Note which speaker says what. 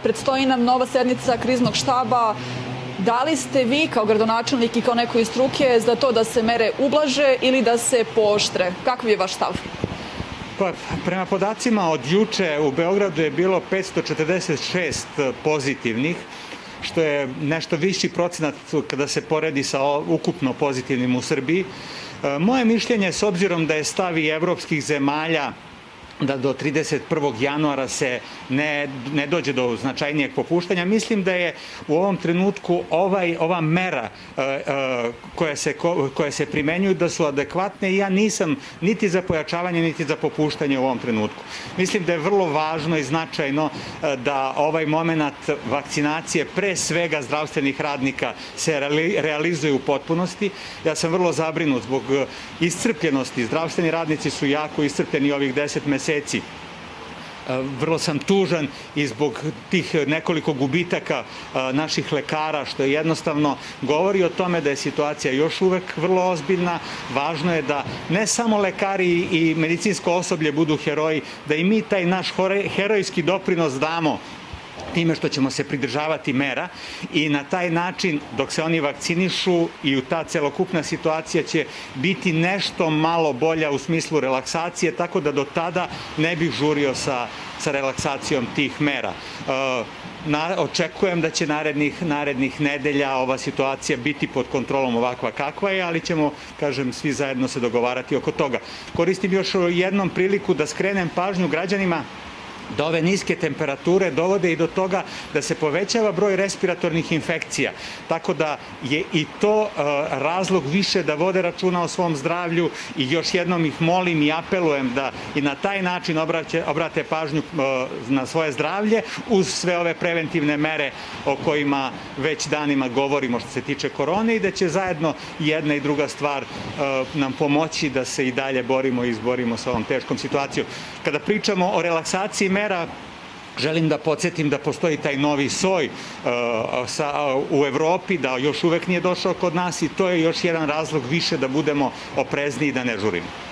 Speaker 1: Predstoji nam nova sednica kriznog štaba. Da li ste vi kao gradonačelnik i kao neko iz struke za to da se mere ublaže ili da se pooštre? Kakav je vaš stav?
Speaker 2: Pa, prema podacima od juče u Beogradu je bilo 546 pozitivnih, što je nešto viši procenat kada se poredi sa ukupno pozitivnim u Srbiji. Moje mišljenje, s obzirom da je stav i evropskih zemalja da do 31. januara se ne dođe do značajnijeg popuštanja. Mislim da je u ovom trenutku ova mera koje se primenjuju da su adekvatne i ja nisam niti za pojačavanje, niti za popuštanje u ovom trenutku. Mislim da je vrlo važno i značajno da ovaj moment vakcinacije, pre svega zdravstvenih radnika, se realizuje u potpunosti. Ja sam vrlo zabrinut zbog iscrpljenosti. Zdravstveni radnici su jako iscrpljeni ovih 10 meseci. Vrlo sam tužan i zbog tih nekoliko gubitaka naših lekara, što jednostavno govori o tome da je situacija još uvek vrlo ozbiljna. Važno je da ne samo lekari i medicinsko osoblje budu heroji, da i mi taj naš herojski doprinos damo time što ćemo se pridržavati mera i na taj način, dok se oni vakcinišu, i ta celokupna situacija će biti nešto malo bolja u smislu relaksacije, tako da do tada ne bih žurio sa relaksacijom tih mera. Očekujem da će narednih nedelja ova situacija biti pod kontrolom ovakva kakva je, ali ćemo, kažem, svi zajedno se dogovarati oko toga. Koristim još jednom priliku da skrenem pažnju građanima da ove niske temperature dovode i do toga da se povećava broj respiratornih infekcija. Tako da je i to razlog više da vode računa o svom zdravlju i još jednom ih molim i apelujem da i na taj način obrate pažnju na svoje zdravlje uz sve ove preventivne mere o kojima već danima govorimo što se tiče korone i da će zajedno jedna i druga stvar nam pomoći da se i dalje borimo i izborimo sa ovom teškom situacijom. Kada pričamo o relaksaciji mera, želim da podsjetim da postoji taj novi soj u Evropi, da još uvek nije došao kod nas i to je još jedan razlog više da budemo oprezniji i da ne žurimo.